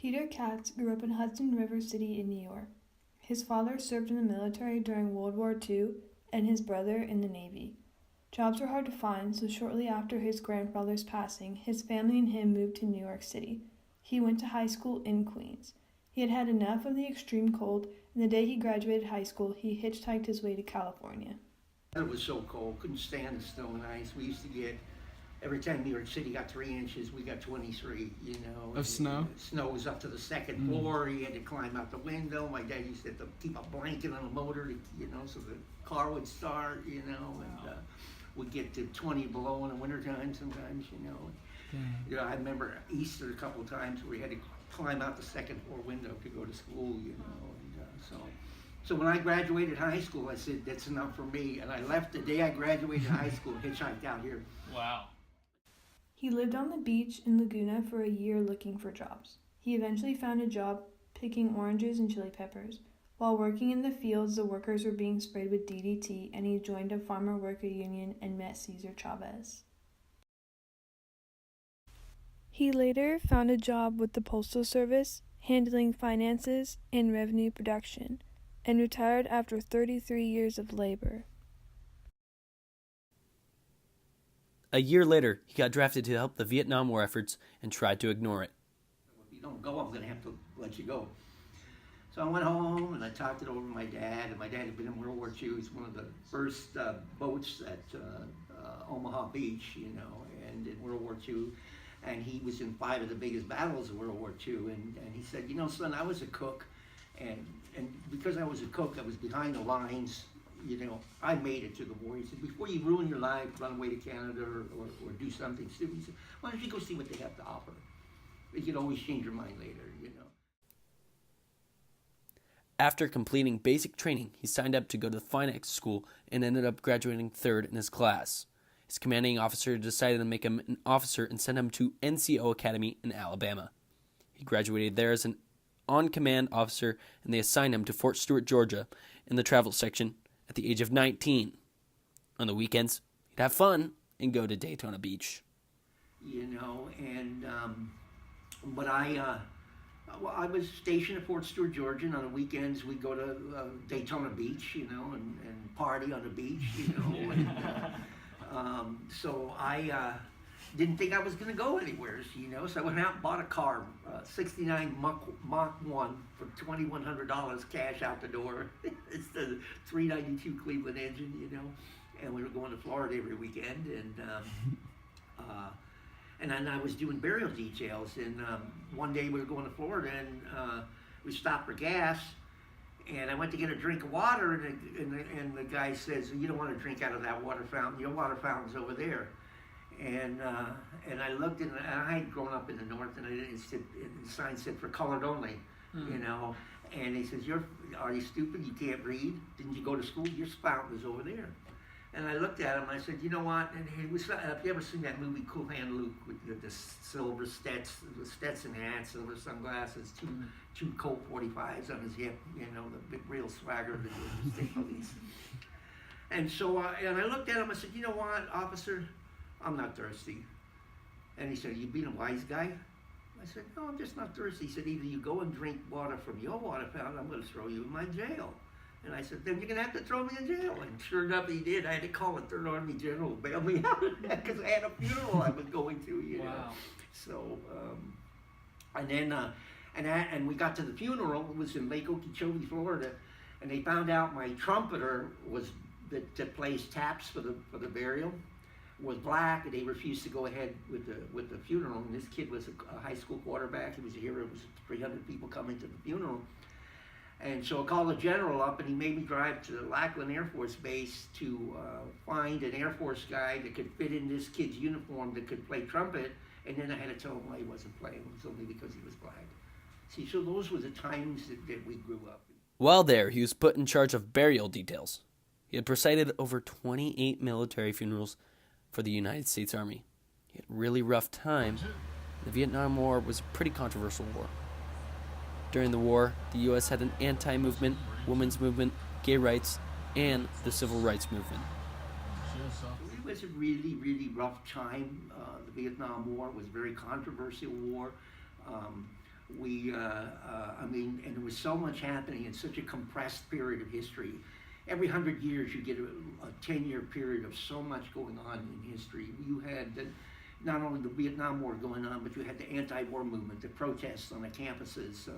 Peter Katz grew up in Hudson River City in New York. His father served in the military during World War II and his brother in the Navy. Jobs were hard to find, so shortly after his grandfather's passing, his family and him moved to New York City. He went to high school in Queens. He had had enough of the extreme cold, and the day he graduated high school, he hitchhiked his way to California. It was so cold, couldn't stand the snow and ice. We used to get, every time New York City got 3 inches, we got 23, you know. Of snow? Snow was up to the second floor. He had to climb out the window. My dad used to have to keep a blanket on the motor, so the car would start, and we'd get to 20 below in the wintertime sometimes, I remember Easter a couple of times where we had to climb out the second floor window to go to school, So when I graduated high school, I said, that's enough for me. And I left the day I graduated high school, hitchhiked out here. Wow. He lived on the beach in Laguna for a year looking for jobs. He eventually found a job picking oranges and chili peppers. While working in the fields, the workers were being sprayed with DDT, and he joined a farmer worker union and met Cesar Chavez. He later found a job with the Postal Service, handling finances and revenue production, and retired after 33 years of labor. A year later, he got drafted to help the Vietnam War efforts and tried to ignore it. If you don't go, I'm going to have to let you go. So I went home and I talked it over with my dad, and my dad had been in World War II. He was one of the first boats at Omaha Beach, and in World War II. And he was in 5 of the biggest battles of World War II. And he said, son, I was a cook. And because I was a cook, I was behind the lines, I made it to the war. He said, before you ruin your life, run away to Canada or do something stupid, he said, why don't you go see what they have to offer? You can always change your mind later, After completing basic training, he signed up to go to the fine arts school and ended up graduating 3rd in his class. His commanding officer decided to make him an officer and sent him to NCO Academy in Alabama. He graduated there as an on-command officer, and they assigned him to Fort Stewart, Georgia, in the travel section at the age of 19. On the weekends, he'd have fun and go to Daytona Beach. But I was stationed at Fort Stewart, Georgia, and on the weekends we'd go to Daytona Beach, and party on the beach, So I didn't think I was going to go anywhere, so I went out and bought a car, 69 Mach 1 for $2,100 cash out the door. It's the 392 Cleveland engine, and we were going to Florida every weekend, and then I was doing burial details, and one day we were going to Florida, and we stopped for gas, and I went to get a drink of water, and the guy says, you don't want to drink out of that water fountain, your water fountain's over there. And I looked, and I had grown up in the north, and the sign said for colored only, and he says, are you stupid, you can't read, didn't you go to school, your fountain is over there. And I looked at him, I said, you know what, and he was, if you ever seen that movie Cool Hand Luke with the silver Stetson hat, silver sunglasses, two Colt 45s on his hip, the big real swagger of the state police. And so, and I looked at him, I said, you know what, officer, I'm not thirsty. And he said, you being a wise guy? I said, no, I'm just not thirsty. He said, either you go and drink water from your water fountain, I'm going to throw you in my jail. And I said, then you're going to have to throw me in jail. And sure enough, he did. I had to call a Third Army general to bail me out of that because I had a funeral I was going to, Wow. So, and then, and we got to the funeral. It was in Lake Okeechobee, Florida. And they found out my trumpeter that plays taps for the burial was black, and they refused to go ahead with the funeral. And this kid was a high school quarterback. He was a hero. It was 300 people coming to the funeral. And so I called the general up, and he made me drive to Lackland Air Force Base to find an Air Force guy that could fit in this kid's uniform that could play trumpet. And then I had to tell him why he wasn't playing. It was only because he was black. See, so those were the times that we grew up. While there, he was put in charge of burial details. He had presided over 28 military funerals for the United States Army. He had a really rough time. The Vietnam War was a pretty controversial war. During the war, the U.S. had an anti-movement, women's movement, gay rights, and the civil rights movement. It was a really, really rough time. The Vietnam War was a very controversial war. And there was so much happening in such a compressed period of history. Every 100 years, you get a 10-year period of so much going on in history. You had not only the Vietnam War going on, but you had the anti-war movement, the protests on the campuses,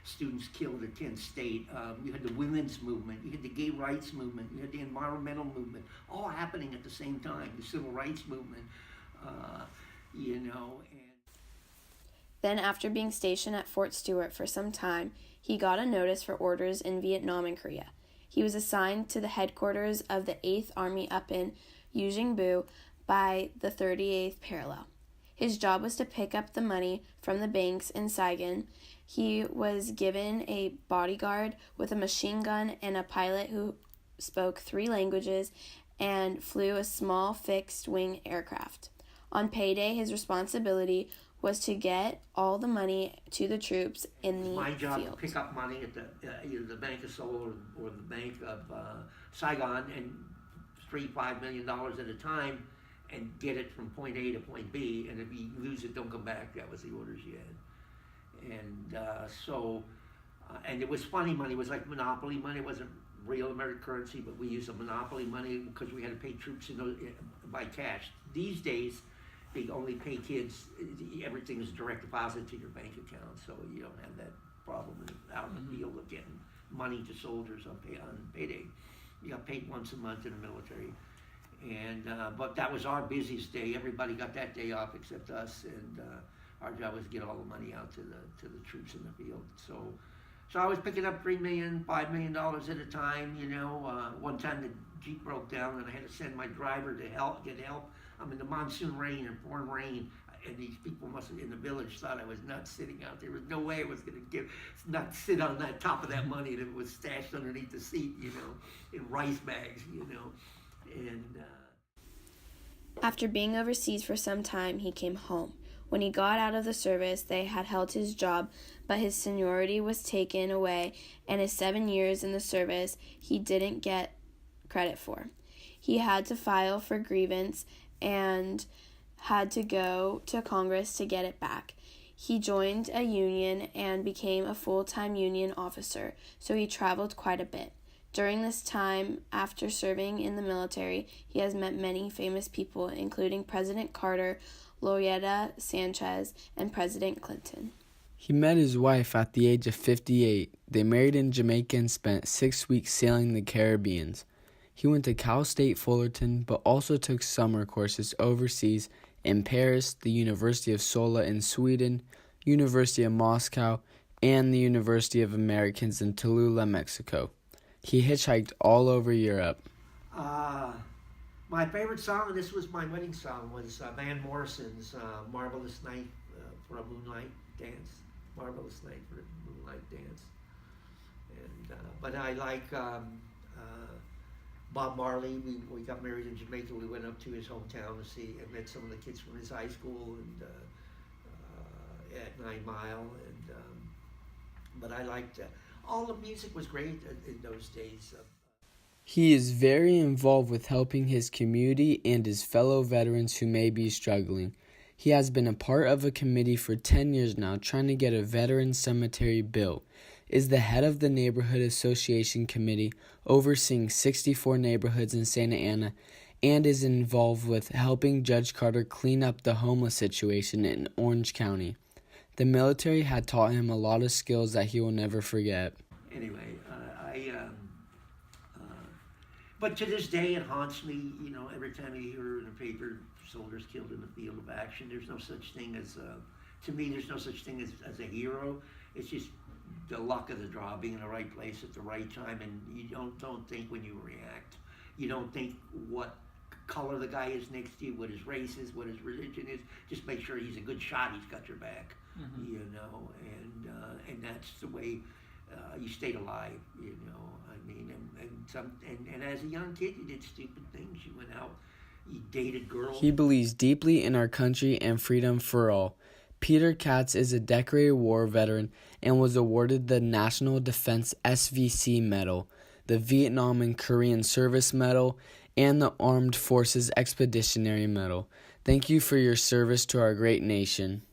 students killed at Kent State. You had the women's movement, you had the gay rights movement, you had the environmental movement, all happening at the same time. The civil rights movement, And Then, after being stationed at Fort Stewart for some time, he got a notice for orders in Vietnam and Korea. He was assigned to the headquarters of the 8th Army up in Ujingbu by the 38th parallel. His job was to pick up the money from the banks in Saigon. He was given a bodyguard with a machine gun and a pilot who spoke 3 languages and flew a small fixed-wing aircraft. On payday, his responsibility was to get all the money to the troops in the field. My job to pick up money at either the Bank of Seoul or the Bank of Saigon, and $3-5 million at a time, and get it from point A to point B. And if you lose it, don't come back. That was the orders you had. And it was funny money. It was like monopoly money. It wasn't real American currency, but we used a monopoly money because we had to pay troops by cash. These days, they only pay kids. Everything is direct deposit to your bank account, so you don't have that problem out in the field of getting money to soldiers on payday. You got paid once a month in the military, but that was our busiest day. Everybody got that day off except us, and our job was to get all the money out to the troops in the field. So I was picking up $3 million, $5 million at a time. One time the Jeep broke down, and I had to send my driver to get help. I'm in the monsoon rain and pouring rain, and these people in the village thought I was nuts sitting out there. There was no way I was going to not sit on that top of that money that was stashed underneath the seat, in rice bags, And After being overseas for some time, he came home. When he got out of the service, they had held his job, but his seniority was taken away, and his 7 years in the service he didn't get credit for. He had to file for grievance and had to go to Congress to get it back. He joined a union and became a full-time union officer, so he traveled quite a bit. During this time, after serving in the military, he has met many famous people, including President Carter, Loretta Sanchez, and President Clinton. He met his wife at the age of 58. They married in Jamaica and spent 6 weeks sailing the Caribbean. He went to Cal State Fullerton, but also took summer courses overseas in Paris, the University of Sola in Sweden, University of Moscow, and the University of Americans in Toluca, Mexico. He hitchhiked all over Europe. My favorite song, and this was my wedding song, was Van Morrison's Marvelous Night for a Moonlight Dance. Marvelous Night for a Moonlight Dance. But I like Bob Marley. We got married in Jamaica. We went up to his hometown to see and met some of the kids from his high school and at 9 Mile. But I liked all the music was great in those days. He is very involved with helping his community and his fellow veterans who may be struggling. He has been a part of a committee for 10 years now trying to get a veteran cemetery built, is the head of the Neighborhood Association Committee overseeing 64 neighborhoods in Santa Ana, and is involved with helping Judge Carter clean up the homeless situation in Orange County. The military had taught him a lot of skills that he will never forget. Anyway, but to this day it haunts me, every time you hear in the paper, soldiers killed in the field of action. There's no such thing as, to me, there's no such thing as a hero. It's just the luck of the draw, being in the right place at the right time, and you don't think when you react. You don't think what color the guy is next to you, what his race is, what his religion is. Just make sure he's a good shot, he's got your back, and that's the way you stayed alive, and as a young kid, you did stupid things. You went out, you dated girls. He believes deeply in our country and freedom for all. Peter Katz is a decorated war veteran and was awarded the National Defense SVC Medal, the Vietnam and Korean Service Medal, and the Armed Forces Expeditionary Medal. Thank you for your service to our great nation.